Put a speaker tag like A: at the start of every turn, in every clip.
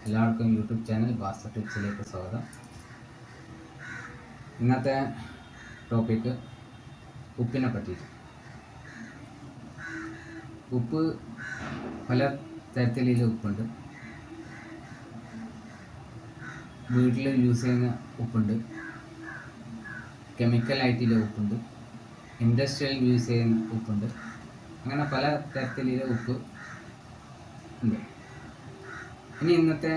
A: എല്ലാവർക്കും YouTube channel വാസ്തു ടിപ്സിലേക്ക് സ്വാഗതം. ഇന്നത്തെ ടോപ്പിക്ക് ഉപ്പിനെ പറ്റിയിട്ട്. ഉപ്പ് പല തരത്തിലുള്ള ഉപ്പുണ്ട്. വീട്ടിൽ യൂസ് ചെയ്യുന്ന ഉപ്പുണ്ട്, കെമിക്കലായിട്ടുള്ള ഉപ്പുണ്ട്, ഇൻഡസ്ട്രിയൽ യൂസ് ചെയ്യുന്ന ഉപ്പുണ്ട്. അങ്ങനെ പല തരത്തിലുള്ള ഉപ്പ് ഉണ്ട്. ഇനി ഇന്നത്തെ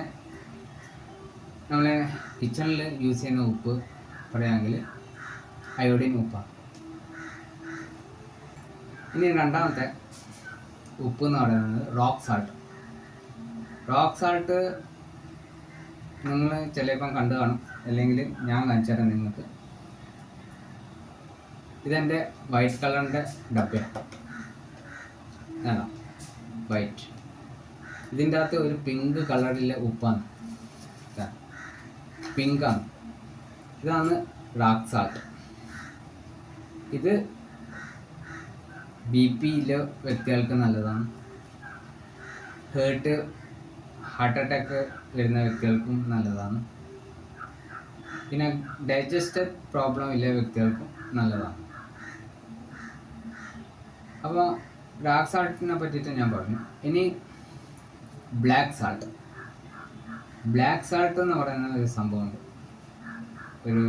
A: നമ്മളെ കിച്ചണിൽ യൂസ് ചെയ്യുന്ന ഉപ്പ് പറയുകയാണെങ്കിൽ അയോഡിൻ ഉപ്പാണ്. ഇനി രണ്ടാമത്തെ ഉപ്പ് എന്ന് പറയുന്നത് റോക്ക് സാൾട്ട്. റോക്ക് സാൾട്ട് നിങ്ങൾ ചിലപ്പം കണ്ടു കാണും, അല്ലെങ്കിൽ ഞാൻ കാണിച്ചു തരാം നിങ്ങൾക്ക്. ഇതെൻ്റെ വൈറ്റ് കളറിൻ്റെ ഡബ്ബയാണ്, വൈറ്റ്. ഇതിൻ്റെ അകത്ത് ഒരു പിങ്ക് കളറിലെ ഉപ്പാണ്, പിങ്കാണ്. ഇതാണ് റോക്ക് സാൾട്ട്. ഇത് BP വ്യക്തികൾക്ക് നല്ലതാണ്. ഹാർട്ട് അറ്റാക്ക് വരുന്ന വ്യക്തികൾക്കും നല്ലതാണ്. പിന്നെ ഡൈജസ്റ്റർ പ്രോബ്ലം ഉള്ള വ്യക്തികൾക്കും നല്ലതാണ്. അപ്പോൾ റോക്ക് സാൾട്ടിനെ പറ്റിയിട്ട് ഞാൻ പറഞ്ഞു. ഇനി ബ്ലാക്ക് സാൾട്ട്. ബ്ലാക്ക് സാൾട്ട് എന്ന് പറയുന്ന ഒരു സംഭവമുണ്ട്. ഒരു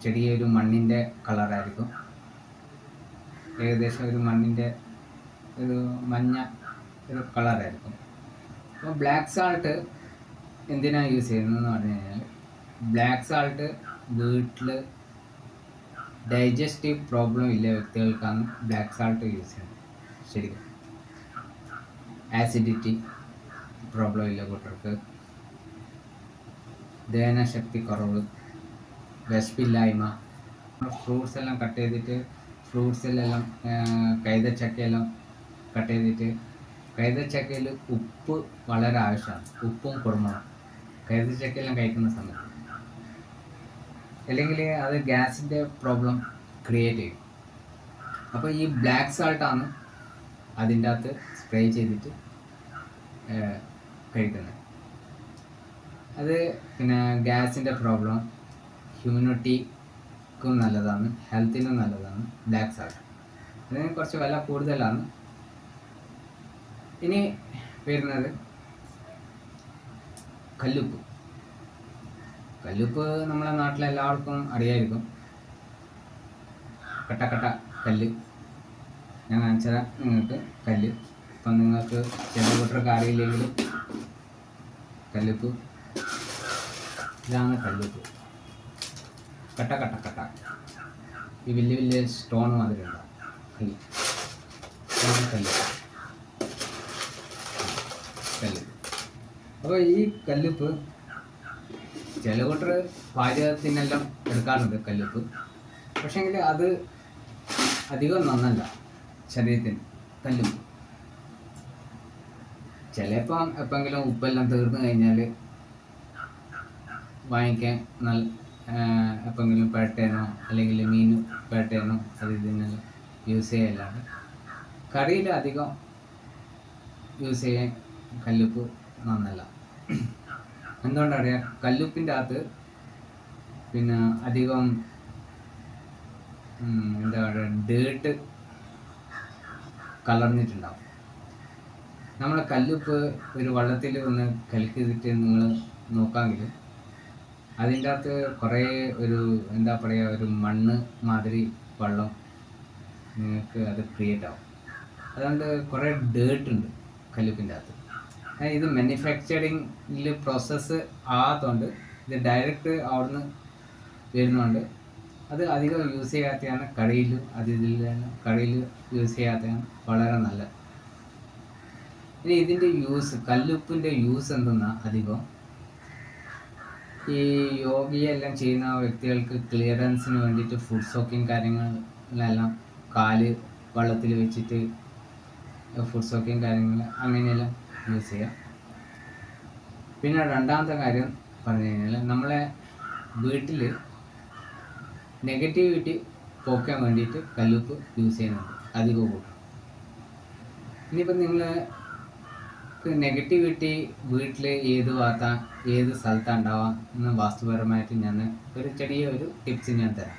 A: ചെറിയൊരു മണ്ണിൻ്റെ കളറായിരിക്കും, ഏകദേശം ഒരു മണ്ണിൻ്റെ ഒരു മഞ്ഞ ഒരു കളറായിരിക്കും. അപ്പോൾ ബ്ലാക്ക് സാൾട്ട് എന്തിനാണ് യൂസ് ചെയ്യുന്നതെന്ന് പറഞ്ഞു കഴിഞ്ഞാൽ, ബ്ലാക്ക് സാൾട്ട് വീട്ടിൽ ഡൈജസ്റ്റീവ് പ്രോബ്ലം ഇല്ല വ്യക്തികൾക്കാണ് ബ്ലാക്ക് സാൾട്ട് യൂസ് ചെയ്യുന്നത്. ശരിക്കും ആസിഡിറ്റി പ്രോബ്ലം ഇല്ല കൂട്ടർക്ക്, ദഹനശക്തി കുറവ്, വിശപ്പില്ലായ്മ, ഫ്രൂട്ട്സ് എല്ലാം കട്ട് ചെയ്തിട്ട് ഫ്രൂട്ട്സിലെല്ലാം കൈതച്ചക്കയെല്ലാം കട്ട് ചെയ്തിട്ട്, കൈതച്ചക്കയിൽ ഉപ്പ് വളരെ ആവശ്യമാണ്. ഉപ്പും കുരുമുളകും കൈതച്ചക്കയെല്ലാം കഴിക്കുന്ന സമയത്ത്, അല്ലെങ്കിൽ അത് ഗ്യാസിൻ്റെ പ്രോബ്ലം ക്രിയേറ്റ് ചെയ്യും. അപ്പോൾ ഈ ബ്ലാക്ക് സാൾട്ടാണ് അതിൻ്റെ അകത്ത് സ്പ്രേ ചെയ്തിട്ട് കഴിക്കുന്നത്. അത് പിന്നെ ഗ്യാസിൻ്റെ പ്രോബ്ലം, ഹ്യൂമിനിറ്റിക്കും നല്ലതാണ്, ഹെൽത്തിനും നല്ലതാണ് ബ്ലാക്ക് സാൾട്ട്. അതിന് കുറച്ച് വില കൂടുതലാണ്. ഇനി വരുന്നത് കല്ലുപ്പ്. കല്ലുപ്പ് നമ്മളെ നാട്ടിലെല്ലാവർക്കും അറിയായിരിക്കും. കട്ട കല്ല് ഞാൻ കാണിച്ചുതരാം നിങ്ങൾക്ക്. കല്ല് ഇപ്പം നിങ്ങൾക്ക് ചില കൂട്ടർക്ക് അറിയില്ലെങ്കിലും കല്ലുപ്പ്, ഇതാണ് കല്ലുപ്പ്. കട്ട ഈ വലിയ സ്റ്റോൺ മാതിരി ഉണ്ടാവും കല്ല്. അപ്പോൾ ഈ കല്ലുപ്പ് ചില കൂട്ടർ പാചകത്തിനെല്ലാം എടുക്കാറുണ്ട് കല്ലുപ്പ്. പക്ഷേങ്കിൽ അത് അധികം നന്നല്ല ശരീരത്തിന് കല്ലുപ്പ്. ചിലപ്പം എപ്പോഴെങ്കിലും ഉപ്പെല്ലാം തീർന്നു കഴിഞ്ഞാൽ വാങ്ങിക്കാൻ എപ്പോഴെങ്കിലും പേട്ടേനോ അല്ലെങ്കിൽ മീൻ പേട്ടേനോ അത് ഇതിനെല്ലാം യൂസ് ചെയ്യലാണ്. കറിയിൽ അധികം യൂസ് ചെയ്യാൻ കല്ലുപ്പ് നന്നല്ല. എന്തുകൊണ്ടറിയാം? കല്ലുപ്പിൻ്റെ അകത്ത് പിന്നെ അധികം എന്താ പറയുക, ഡേർട്ട് കലർന്നിട്ടുണ്ടാവും. നമ്മളെ കല്ലുപ്പ് ഒരു വെള്ളത്തിൽ ഒന്ന് കലക്കിയിട്ട് നിങ്ങൾ നോക്കാമെങ്കിൽ അതിൻ്റെ അകത്ത് കുറേ ഒരു എന്താ പറയുക, ഒരു മണ്ണ് മാതിരി വെള്ളം നിങ്ങൾക്ക് അത് ക്രിയേറ്റ് ആവും. അതുകൊണ്ട് കുറേ ഡേർട്ട് ഉണ്ട് കല്ലുപ്പിൻ്റെ അകത്ത്. ഇത് മാനുഫാക്ചറിങ്ങിൽ പ്രോസസ്സ് ആകാത്തതുകൊണ്ട്, ഇത് ഡയറക്റ്റ് അവിടുന്ന് വരുന്നതുകൊണ്ട് അത് അധികം യൂസ് ചെയ്യാത്തതാണ്. കറിയിൽ യൂസ് ചെയ്യാത്തതാണ് വളരെ നല്ലത്. ഇനി ഇതിൻ്റെ യൂസ്, കല്ലുപ്പിൻ്റെ യൂസ് എന്തെന്നാൽ അധികം ഈ യോഗയെല്ലാം ചെയ്യുന്ന വ്യക്തികൾക്ക് ക്ലിയറൻസിന് വേണ്ടിയിട്ട് ഫുഡ് സോക്കിങ് കാര്യങ്ങളിലെല്ലാം കാല് വെള്ളത്തിൽ വെച്ചിട്ട് ഫുഡ് സോക്കിങ് കാര്യങ്ങൾ അങ്ങനെയെല്ലാം യൂസ് ചെയ്യാം. പിന്നെ രണ്ടാമത്തെ കാര്യം പറഞ്ഞു കഴിഞ്ഞാൽ, നമ്മളെ വീട്ടിൽ നെഗറ്റിവിറ്റി പോക്കാൻ വേണ്ടിയിട്ട് കല്ലുപ്പ് യൂസ് ചെയ്യുന്നുണ്ട് അധികം കൂട്ടം. ഇനിയിപ്പം നിങ്ങൾ നെഗറ്റിവിറ്റി വീട്ടിൽ ഏത് സ്ഥലത്താണ് ഉണ്ടാവുക എന്ന് വാസ്തുപരമായിട്ട് ഞാൻ ഒരു ചെറിയൊരു ടിപ്സ് ഞാൻ തരാം.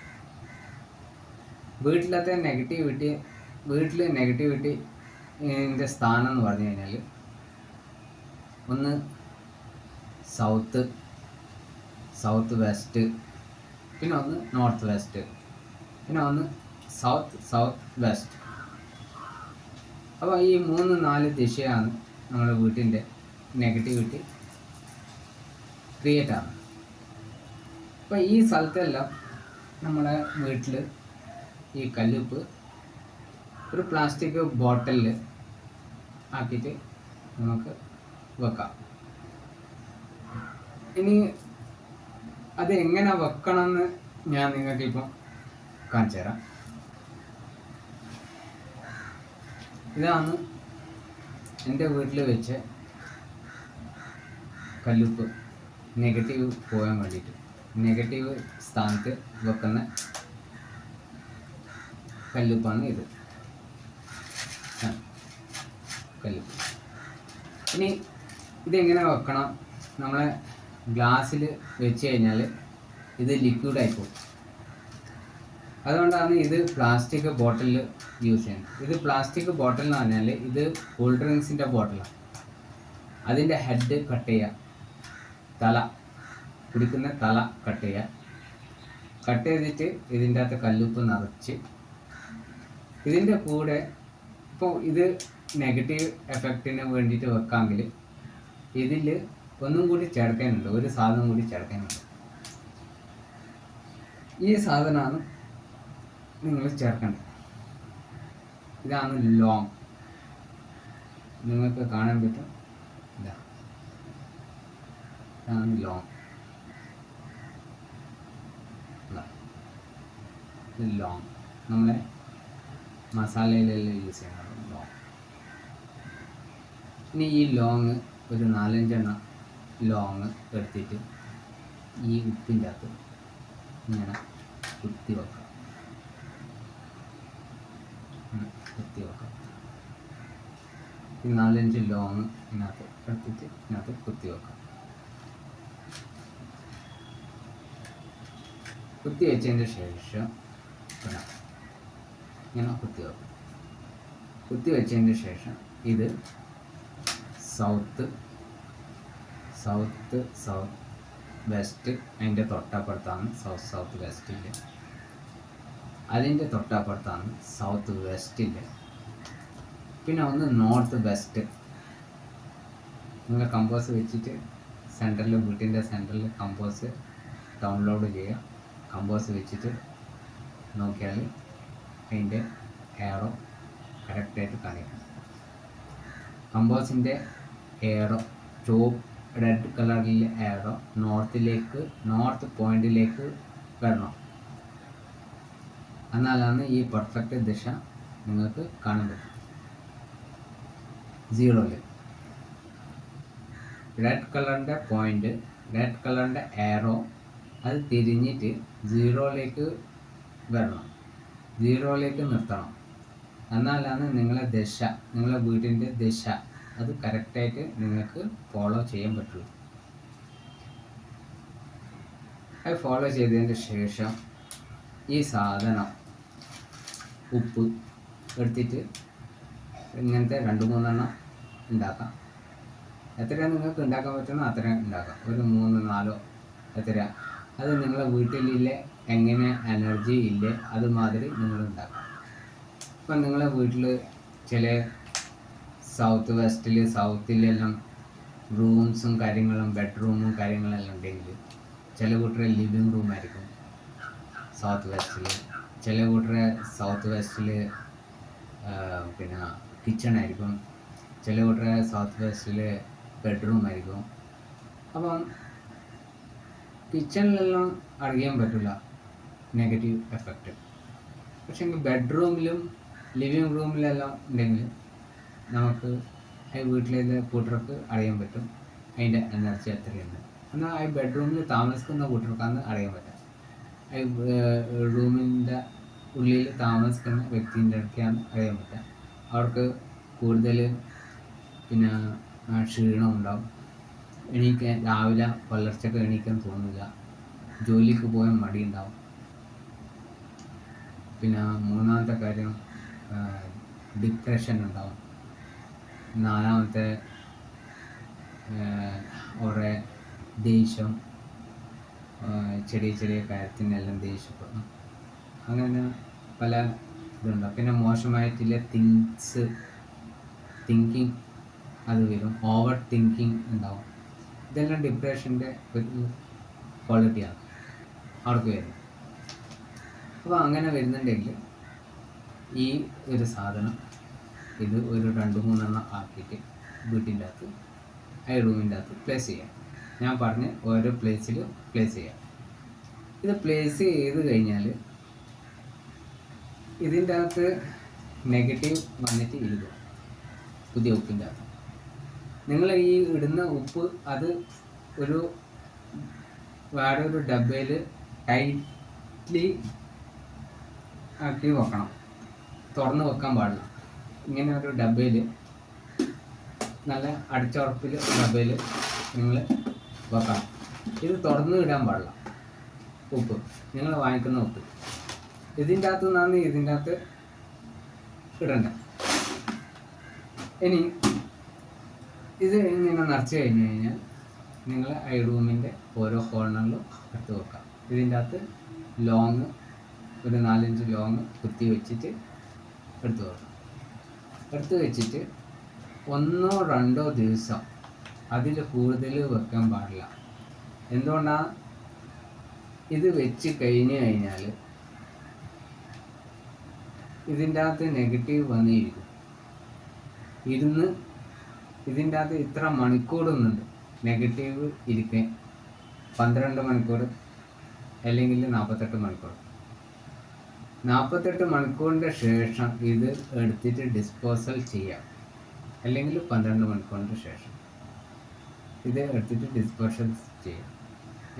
A: വീട്ടിലത്തെ നെഗറ്റിവിറ്റിൻ്റെ സ്ഥാനം എന്ന് പറഞ്ഞു കഴിഞ്ഞാൽ, ഒന്ന് സൗത്ത് വെസ്റ്റ്, പിന്നെ ഒന്ന് നോർത്ത് വെസ്റ്റ്, പിന്നെ ഒന്ന് സൗത്ത് വെസ്റ്റ്. അപ്പോൾ ഈ 3-4 ദിശയാണ് നമ്മുടെ വീട്ടിൻ്റെ നെഗറ്റിവിറ്റി ക്രിയേറ്റ് ആകുന്നത്. അപ്പോൾ ഈ സ്ഥലത്തെല്ലാം നമ്മുടെ വീട്ടിൽ ഈ കല്ലുപ്പ് ഒരു പ്ലാസ്റ്റിക് ബോട്ടിലിൽ ആക്കിയിട്ട് നമുക്ക് വെക്കാം. ഇനി അത് എങ്ങനെ വെക്കണമെന്ന് ഞാൻ നിങ്ങൾക്കിപ്പം കാണിച്ചു തരാം. ഇതാണ് എൻ്റെ വീട്ടിൽ വെച്ച് കല്ലുപ്പ്, നെഗറ്റീവ് പോകാൻ വേണ്ടിയിട്ട് നെഗറ്റീവ് സ്ഥാനത്ത് വെക്കുന്ന കല്ലുപ്പാണ് ഇത്. കല്ലുപ്പ്. ഇനി ഇതെങ്ങനെ വെക്കണം? നമ്മളെ ഗ്ലാസ്സിൽ വെച്ച് കഴിഞ്ഞാൽ ഇത് ലിക്വിഡായി പോകും. അതുകൊണ്ടാണ് ഇത് പ്ലാസ്റ്റിക് ബോട്ടിൽ യൂസ് ചെയ്യുന്നത്. ഇത് പ്ലാസ്റ്റിക് ബോട്ടിൽ എന്ന് പറഞ്ഞാൽ ഇത് കൂൾ ഡ്രിങ്ക്സിൻ്റെ ബോട്ടിലാണ്. അതിൻ്റെ ഹെഡ് കട്ട് ചെയ്യുക, കുടിക്കുന്ന തല കട്ട് ചെയ്യുക. കട്ട് ചെയ്തിട്ട് ഇതിൻ്റെ അകത്ത് കല്ലുപ്പ് നിറച്ച് ഇതിൻ്റെ കൂടെ, ഇപ്പോൾ ഇത് നെഗറ്റീവ് എഫക്റ്റിന് വേണ്ടിയിട്ട് വെക്കാമെങ്കിൽ ഇതിൽ ഒന്നും കൂടി ചേർക്കാനുണ്ട്, ഒരു സാധനം കൂടി ചേർക്കാനുണ്ട്. ഈ സാധനമാണ് നിങ്ങൾ ചേർക്കേണ്ടത്. ഇതാണ് ലോങ്. നിങ്ങൾക്ക് കാണാൻ പറ്റും, ഇതാണ് ലോങ്. ലോങ് നമ്മളെ മസാലയിലെല്ലാം യൂസ് ചെയ്യുന്നത് ലോങ്. ഇനി ഈ ലോങ് ഒരു 4-5 എണ്ണം ലോങ് എടുത്തിട്ട് ഈ ഉപ്പിൻ്റെ അകത്ത് ഇങ്ങനെ കുത്തി വെക്കാം. ഈ 4-5 ലോങ് ഇതിനകത്ത് എടുത്തിട്ട് ഇതിനകത്ത് കുത്തി വെക്കാം. കുത്തി വെച്ചതിൻ്റെ ശേഷം ഇങ്ങനെ കുത്തി വെക്കും. കുത്തി വെച്ചതിൻ്റെ ശേഷം ഇത് സൗത്ത് വെസ്റ്റ്, അതിൻ്റെ തൊട്ടപ്പുറത്താണ് സൗത്ത് വെസ്റ്റിൻ്റെ. അതിൻ്റെ തൊട്ടപ്പുറത്താണ് സൗത്ത് വെസ്റ്റിൻ്റെ. പിന്നെ ഒന്ന് നോർത്ത് വെസ്റ്റ്. നിങ്ങൾ കമ്പോസ് വെച്ചിട്ട് വീട്ടിൻ്റെ സെൻറ്ററിൽ കമ്പോസ് ഡൗൺലോഡ് ചെയ്യുക. കമ്പോസ് വെച്ചിട്ട് നോക്കിയാൽ അതിൻ്റെ എയറോ കറക്റ്റായിട്ട് കാണിക്കണം. കമ്പോസിൻ്റെ എയറോ റെഡ് കളറിലെ എയറോ നോർത്ത് പോയിന്റിലേക്ക് വരണം. എന്നാലാണ് ഈ പെർഫെക്റ്റ് ദിശ നിങ്ങൾക്ക് കാണാൻ പറ്റും. 0-ൽ റെഡ് കളറിൻ്റെ എയറോ അത് തിരിഞ്ഞിട്ട് 0-ലേക്ക് വരണം, 0-ലേക്ക് നിർത്തണം. എന്നാലാണ് നിങ്ങളെ വീട്ടിൻ്റെ ദിശ അത് കറക്റ്റായിട്ട് നിങ്ങൾക്ക് ഫോളോ ചെയ്യാൻ പറ്റുള്ളൂ. അത് ഫോളോ ചെയ്തതിന് ശേഷം ഈ സാധനം ഉപ്പ് എടുത്തിട്ട് ഇങ്ങനത്തെ 2-3 എണ്ണം ഉണ്ടാക്കാം. എത്രയാണ് നിങ്ങൾക്ക് ഉണ്ടാക്കാൻ പറ്റുന്നോ അത്രയും ഉണ്ടാക്കാം. ഒരു 3-4 എത്ര, അത് നിങ്ങളെ വീട്ടിലില്ലേ എങ്ങനെ എനർജി ഇല്ലേ അതുമാതിരി നിങ്ങൾ ഉണ്ടാക്കാം. ഇപ്പം നിങ്ങളെ വീട്ടിൽ ചില സൗത്തിലെല്ലാം റൂംസും കാര്യങ്ങളും ബെഡ്റൂമും കാര്യങ്ങളെല്ലാം ഉണ്ടെങ്കിൽ ചില കൂട്ടരെ ലിവിങ് റൂം ആയിരിക്കും സൗത്ത് വെസ്റ്റിൽ, ചില കൂട്ടരെ സൗത്ത് വെസ്റ്റിൽ പിന്നെ കിച്ചൺ ആയിരിക്കും, ചില കൂട്ടരെ സൗത്ത് വെസ്റ്റിൽ ബെഡ്റൂം ആയിരിക്കും. അപ്പം കിച്ചണിലെല്ലാം അറിയാൻ പറ്റില്ല നെഗറ്റീവ് എഫക്റ്റ്. പക്ഷേ ബെഡ്റൂമിലും ലിവിങ് റൂമിലെല്ലാം ഉണ്ടെങ്കിൽ നമുക്ക് വീട്ടിലെ കൂട്ടർക്ക് അറിയാൻ പറ്റും അതിൻ്റെ എനർജി എത്രയുണ്ട്. എന്നാൽ ആ ബെഡ്റൂമിൽ താമസിക്കുന്ന കൂട്ടർക്കാണ് അറിയാൻ പറ്റും. റൂമിൻ്റെ ഉള്ളിൽ താമസിക്കുന്ന വ്യക്തിൻ്റെ അടുക്കാണ് അറിയാൻ പറ്റുക. അവർക്ക് കൂടുതൽ പിന്നെ ക്ഷീണം ഉണ്ടാവും, രാവിലെ പുലർച്ചയ്ക്ക് എണീക്കാൻ തോന്നില്ല, ജോലിക്ക് പോകാൻ മടി ഉണ്ടാവും. പിന്നെ മൂന്നാമത്തെ കാര്യം ഡിപ്രഷൻ ഉണ്ടാവും. നാലാമത്തെ കുറേ ദേഷ്യം, ചെറിയ ചെറിയ കാര്യത്തിനെല്ലാം ദേഷ്യപ്പെടും. അങ്ങനെ പല ഇതുണ്ടാവും. പിന്നെ മോശമായിട്ടുള്ള തിങ്കിങ് അത് വരും, ഓവർ തിങ്കിങ് ഉണ്ടാവും. ഇതെല്ലാം ഡിപ്രഷൻ്റെ ഒരു ക്വാളിറ്റിയാണ് അവർക്ക് വരുന്നത്. അപ്പോൾ അങ്ങനെ വരുന്നുണ്ടെങ്കിൽ ഈ ഒരു സാധനം ഇത് ഒരു 2-3 ആക്കിയിട്ട് വീട്ടിൻ്റെ അകത്ത് റൂമിൻ്റെ അകത്ത് പ്ലേസ് ചെയ്യാം. ഞാൻ പറഞ്ഞ് ഓരോ പ്ലേസിൽ പ്ലേസ് ചെയ്യാം. ഇത് പ്ലേസ് ചെയ്ത് കഴിഞ്ഞാൽ ഇതിൻ്റെ അകത്ത് നെഗറ്റീവ് വന്നിട്ട് ഇടുക. പുതിയ ഉപ്പിൻ്റെ അകത്ത് നിങ്ങൾ ഈ ഇടുന്ന ഉപ്പ് അത് വേറെ ഒരു ഡബ്ബയിൽ ടൈറ്റ്ലി ആക്കി വെക്കണം, തുറന്ന് വെക്കാൻ പാടില്ല. ഇങ്ങനെ ഒരു ഡബ്ബയിൽ, നല്ല അടിച്ചുറപ്പിൽ ഡബ്ബയിൽ നിങ്ങൾ വെക്കണം. ഇത് തുറന്ന് ഇടാൻ പാടില്ല. ഉപ്പ് നിങ്ങൾ വാങ്ങിക്കുന്ന ഉപ്പ് ഇതിൻ്റെ അകത്ത് നിന്നാണ് ഇതിൻ്റെ അകത്ത് ഇടണ്ട. ഇനി ഇത് ഇങ്ങനെ നിറച്ച് കഴിഞ്ഞ് കഴിഞ്ഞാൽ നിങ്ങൾ റൂമിൻ്റെ ഓരോ കോർണറിലും എടുത്ത് വെക്കാം. ഇതിൻ്റെ അകത്ത് ലോങ് ഒരു 4-5 ലോങ് കുത്തി വെച്ചിട്ട് എടുത്ത് വെക്കാം. എടുത്ത് വെച്ചിട്ട് 1-2 ദിവസം അതിൽ കൂടുതൽ വെക്കാൻ പാടില്ല. എന്തുകൊണ്ടാണ്? ഇത് വെച്ച് കഴിഞ്ഞ് കഴിഞ്ഞാൽ ഇതിൻ്റെ അകത്ത് നെഗറ്റീവ് വന്നിരിക്കും. ഇതിൻ്റെ അകത്ത് ഇത്ര മണിക്കൂറൊന്നുണ്ട് നെഗറ്റീവ് ഇരിക്കാൻ. 12 മണിക്കൂർ അല്ലെങ്കിൽ 48 മണിക്കൂർ. 48 മണിക്കൂറിൻ്റെ ശേഷം ഇത് എടുത്തിട്ട് ഡിസ്പോസൽ ചെയ്യാം. അല്ലെങ്കിൽ 12 മണിക്കൂറിൻ്റെ ശേഷം ഇത് എടുത്തിട്ട് ഡിസ്പോസൽ ചെയ്യാം.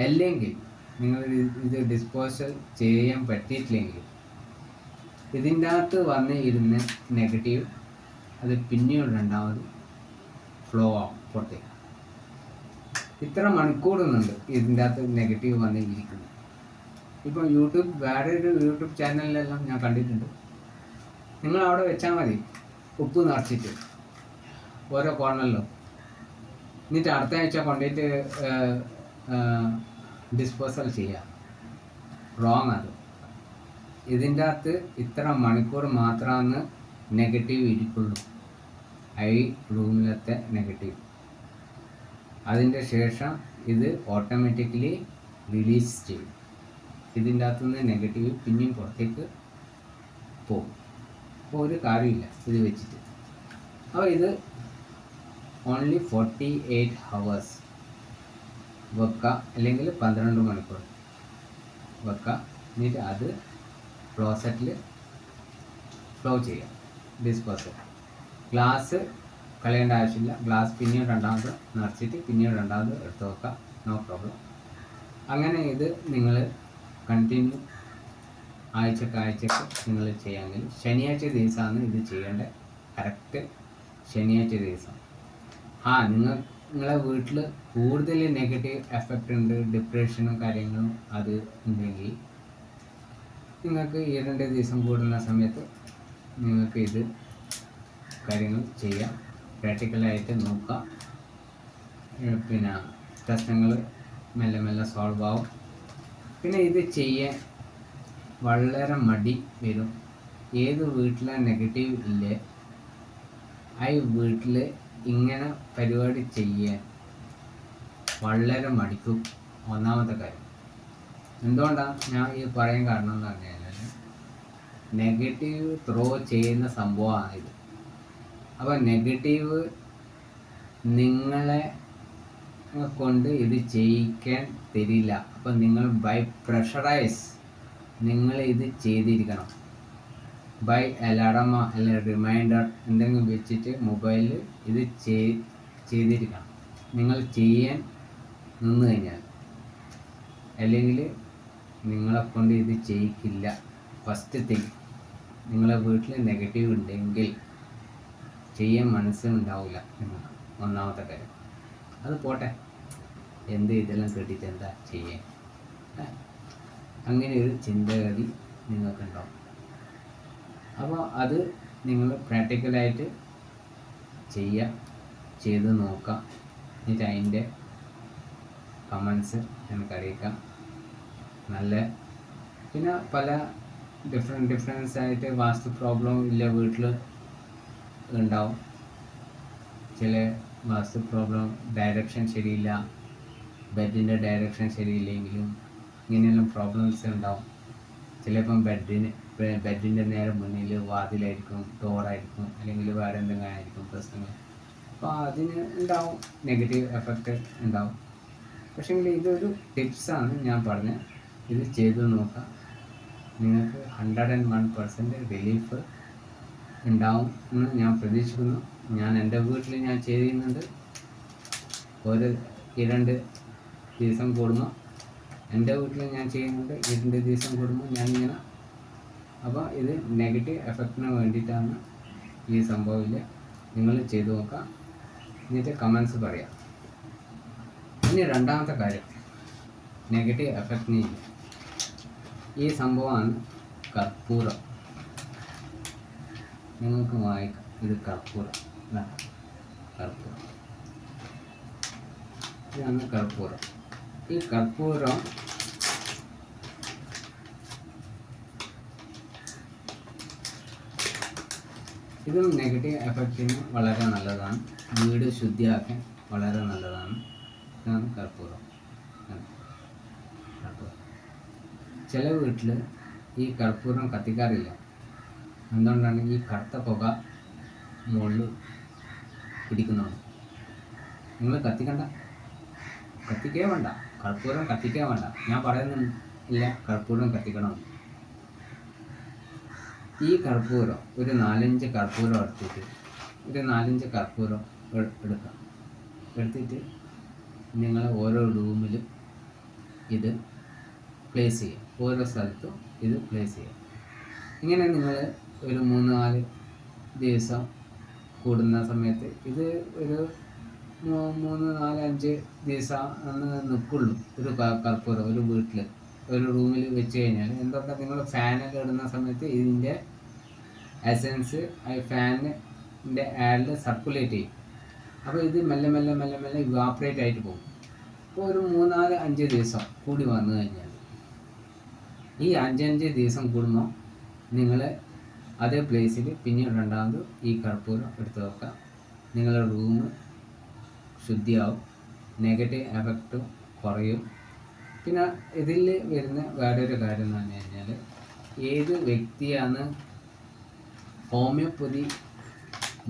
A: അല്ലെങ്കിൽ നിങ്ങൾ ഇത് ഡിസ്പോസൽ ചെയ്യാൻ പറ്റിയിട്ടില്ലെങ്കിൽ ഇതിൻ്റെ അകത്ത് വന്നിരുന്ന നെഗറ്റീവ് അത് പിന്നീട് രണ്ടാമത് ഫ്ലോ ആവും പുറത്തേക്ക്. ഇത്ര മണിക്കൂറൊന്നുണ്ട് ഇതിൻ്റെ അകത്ത് നെഗറ്റീവ് വന്നിരിക്കുന്നത്. ഇപ്പോൾ വേറെ ഒരു യൂട്യൂബ് ചാനലിലെല്ലാം ഞാൻ കണ്ടിട്ടുണ്ട്. നിങ്ങൾ അവിടെ വെച്ചാൽ മതി ഉപ്പ് നിറച്ചിട്ട് ഓരോ കോർണറിലും. എന്നിട്ട് അടുത്ത ആഴ്ച കൊണ്ടുപോയിട്ട് ഡിസ്പോസൽ ചെയ്യാം. റോങ് അത്. ഇതിൻ്റെ അകത്ത് ഇത്ര മണിക്കൂർ മാത്രമാണ് നെഗറ്റീവ് ഇരിക്കുള്ളൂ, റൂമിലത്തെ നെഗറ്റീവ്. അതിൻ്റെ ശേഷം ഇത് ഓട്ടോമാറ്റിക്കലി റിലീസ് ചെയ്യും. ഇതിൻ്റെ അകത്തുനിന്ന് നെഗറ്റീവ് പിന്നെയും പുറത്തേക്ക് പോകും. അപ്പോൾ ഒരു കാര്യമില്ല ഇത് വെച്ചിട്ട്. അപ്പോൾ ഇത് ഓൺലി 48 hours വെക്കുക, അല്ലെങ്കിൽ 12 മണിക്കൂർ വെക്കുക. എന്നിട്ട് അത് ക്ലോസറ്റിൽ ഫ്ലോ ചെയ്യാം. ഡിസ്പോസൽ ഗ്ലാസ് കളയേണ്ട ആവശ്യമില്ല. ഗ്ലാസ് പിന്നെയും രണ്ടാമത് നിറച്ചിട്ട് പിന്നെയും രണ്ടാമത് എടുത്ത് വെക്കാം, നോ പ്രോബ്ലം. അങ്ങനെ ഇത് നിങ്ങൾ കണ്ടിന്യൂ ആഴ്ചക്ക് നിങ്ങൾ ചെയ്യാമെങ്കിൽ ശനിയാഴ്ച ദിവസമാണ് ഇത് ചെയ്യേണ്ടത്. കറക്റ്റ് ശനിയാഴ്ച ദിവസം. നിങ്ങളെ വീട്ടിൽ കൂടുതൽ നെഗറ്റീവ് എഫക്റ്റ് ഉണ്ട്, ഡിപ്രഷനും കാര്യങ്ങളും അത് ഉണ്ടെങ്കിൽ നിങ്ങൾക്ക് 2 ദിവസം കൂടുന്ന സമയത്ത് നിങ്ങൾക്ക് ഇത് കാര്യങ്ങൾ ചെയ്യാം. പ്രാക്ടിക്കലായിട്ട് നോക്കാം. പിന്നെ പ്രശ്നങ്ങൾ മെല്ലെ സോൾവ് ആവും. പിന്നെ ഇത് ചെയ്യാൻ വളരെ മടി വരും. ഏത് വീട്ടിലെ നെഗറ്റീവ് ഇല്ലേ ആ വീട്ടിൽ ഇങ്ങനെ പരിപാടി ചെയ്യാൻ വളരെ മടിക്കും. ഒന്നാമത്തെ കാര്യം എന്തുകൊണ്ടാണ് ഞാൻ ഈ പറയാൻ കാരണം എന്ന് പറഞ്ഞു കഴിഞ്ഞാൽ നെഗറ്റീവ് ത്രോ ചെയ്യുന്ന സംഭവമാണിത്. അപ്പോൾ നെഗറ്റീവ് നിങ്ങളെ കൊണ്ട് ഇത് ചെയ്യിക്കാൻ തരില്ല. അപ്പം നിങ്ങൾ ബൈ പ്രഷറൈസ് നിങ്ങൾ ഇത് ചെയ്തിരിക്കണം. ബൈ അലാറമോ അല്ലെങ്കിൽ റിമൈൻഡർ എന്തെങ്കിലും വെച്ചിട്ട് മൊബൈലിൽ ഇത് ചെയ്തിരിക്കണം. നിങ്ങൾ ചെയ്യാൻ നിന്ന് കഴിഞ്ഞാൽ അല്ലെങ്കിൽ നിങ്ങളെക്കൊണ്ട് ഇത് ചെയ്യിക്കില്ല. ഫസ്റ്റ് തിങ്, നിങ്ങളെ വീട്ടിൽ നെഗറ്റീവ് ഉണ്ടെങ്കിൽ ചെയ്യാൻ മനസ്സുണ്ടാവില്ല. ഒന്നാമത്തെ കാര്യം. അത് പോട്ടെ, ഇതെല്ലാം കേട്ടിട്ട് എന്താ ചെയ്യാൻ, അങ്ങനെ ഒരു ചിന്തഗതി നിങ്ങൾക്കുണ്ടാവും. അപ്പോൾ അത് നിങ്ങൾ പ്രാക്ടിക്കലായിട്ട് ചെയ്ത് നോക്കാം. എന്നിട്ട് അതിൻ്റെ കമൻസ് എനിക്ക് അറിയിക്കാം. നല്ല പിന്നെ പല ഡിഫറൻസ് ആയിട്ട് വാസ്തു പ്രോബ്ലം ഇല്ല വീട്ടിൽ ഉണ്ടാവും. ചില വാസ്തു പ്രോബ്ലം, ഡയറക്ഷൻ ശരിയില്ല, ബെഡിൻ്റെ ഡയറക്ഷൻ ശരിയില്ലെങ്കിലും ഇങ്ങനെയെല്ലാം പ്രോബ്ലംസ് ഉണ്ടാവും. ചിലപ്പം ബെഡിൻ്റെ നേരെ മുന്നിൽ വാതിലായിരിക്കും, ഡോറായിരിക്കും, അല്ലെങ്കിൽ വേറെ എന്തെങ്കിലും ആയിരിക്കും പ്രശ്നങ്ങൾ. അപ്പോൾ അതിന് ഉണ്ടാവും, നെഗറ്റീവ് എഫക്റ്റ് ഉണ്ടാവും. പക്ഷേ ഇതൊരു ടിപ്സാണ് ഞാൻ പറഞ്ഞത്. ഇത് ചെയ്ത് നോക്കാം, നിങ്ങൾക്ക് 101% റിലീഫ് ഉണ്ടാവും എന്ന് ഞാൻ പ്രതീക്ഷിക്കുന്നു. ഞാൻ എൻ്റെ വീട്ടിൽ ഞാൻ ചെയ്യുന്നുണ്ട്. ഒരു 2 ദിവസം കൂടുമ്പോൾ എൻ്റെ വീട്ടിൽ ഞാൻ ചെയ്യുന്നുണ്ട്. 2 ദിവസം കൂടുമ്പോൾ ഞാനിങ്ങനെ. അപ്പോൾ ഇത് നെഗറ്റീവ് എഫക്റ്റിന് വേണ്ടിയിട്ടാണ് ഈ സംഭവമില്ല. നിങ്ങൾ ചെയ്തു നോക്കാം, എന്നിട്ട് കമൻസ് പറയാം. ഇനി രണ്ടാമത്തെ കാര്യം, നെഗറ്റീവ് എഫക്റ്റിന് ഈ സംഭവമാണ് കർപ്പൂരം. നിങ്ങൾക്ക് വായിക്കാം, ഇത് കർപ്പൂരം, ഇതാണ് കർപ്പൂരം. ഈ കർപ്പൂരം ഇതും നെഗറ്റീവ് എഫക്റ്റിന് വളരെ നല്ലതാണ്. വീട് ശുദ്ധിയാക്കാൻ വളരെ നല്ലതാണ്. ഇതാണ് കർപ്പൂരം. ചില വീട്ടിൽ ഈ കർപ്പൂരം കത്തിക്കാറില്ല. എന്തുകൊണ്ടാണ്? ഈ കറുത്ത പുക മുകളിൽ പിടിക്കുന്നുണ്ട്. നിങ്ങൾ കത്തിക്കേ വേണ്ട, കർപ്പൂരം കത്തിക്കേ വേണ്ട. ഞാൻ പറയുന്നില്ല കർപ്പൂരം കത്തിക്കണം. ഈ കർപ്പൂരം ഒരു 4-5 കർപ്പൂരം എടുത്തിട്ട് എടുക്കാം. എടുത്തിട്ട് നിങ്ങൾ ഓരോ റൂമിലും ഇത് പ്ലേസ് ചെയ്യുക. ഓരോ സ്ഥലത്തും ഇത് പ്ലേസ് ചെയ്യുക. ഇങ്ങനെ നിങ്ങൾ ഒരു 3-4 ദിവസം കൂടുന്ന സമയത്ത് ഇത് ഒരു 3-4-5 ദിവസം നിൽക്കുള്ളൂ. ഒരു കർപ്പൂരം ഒരു വീട്ടിൽ ഒരു റൂമിൽ വെച്ച് കഴിഞ്ഞാൽ എന്തൊക്കെ നിങ്ങൾ ഫാനൊക്കെ ഇടുന്ന സമയത്ത് ഇതിൻ്റെ എസൻസ് ഫാനിൻ്റെ എയറിൽ സർക്കുലേറ്റ് ചെയ്യും. അപ്പോൾ ഇത് മെല്ലെ ഇവാപ്പറേറ്റ് ആയിട്ട് പോകും. അപ്പോൾ ഒരു 3-4-5 ദിവസം കൂടി വന്നു കഴിഞ്ഞാൽ ഈ 5 ദിവസം കൂടുമ്പോൾ നിങ്ങൾ അതേ പ്ലേസിൽ പിന്നീട് രണ്ടാമത് ഈ കർപ്പൂരം എടുത്ത് വെക്കാം. നിങ്ങളുടെ റൂം ശുദ്ധിയാവും, നെഗറ്റീവ് എഫക്റ്റും കുറയും. പിന്നെ ഇതിൽ വരുന്ന വേറൊരു കാര്യം എന്ന് പറഞ്ഞു കഴിഞ്ഞാൽ, ഏത് വ്യക്തിയാണ് ഹോമിയോപ്പതി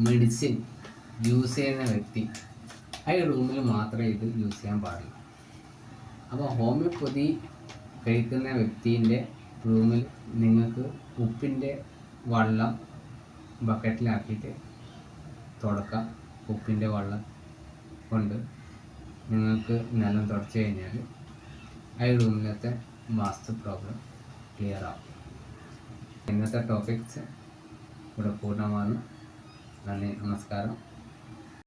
A: മെഡിസിൻ യൂസ് ചെയ്യുന്ന വ്യക്തി ആ റൂമിൽ മാത്രമേ ഇത് യൂസ് ചെയ്യാൻ പാടില്ല. അപ്പോൾ ഹോമിയോപ്പതി കഴിക്കുന്ന വ്യക്തിൻ്റെ റൂമിൽ നിങ്ങൾക്ക് ഉപ്പിൻ്റെ വെള്ളം ബക്കറ്റിലാക്കിയിട്ട് തുടക്കാം. ഉപ്പിൻ്റെ വെള്ളം കൊണ്ട് നിങ്ങൾക്ക് നിലം തുടച്ച് കഴിഞ്ഞാൽ ആ റൂമിലത്തെ വാസ്തു പ്രോബ്ലം ക്ലിയർ ആവും. ഇന്നത്തെ ടോപ്പിക്സ് ഇവിടെ പൂർണ്ണമാണ്. നന്ദി, നമസ്കാരം.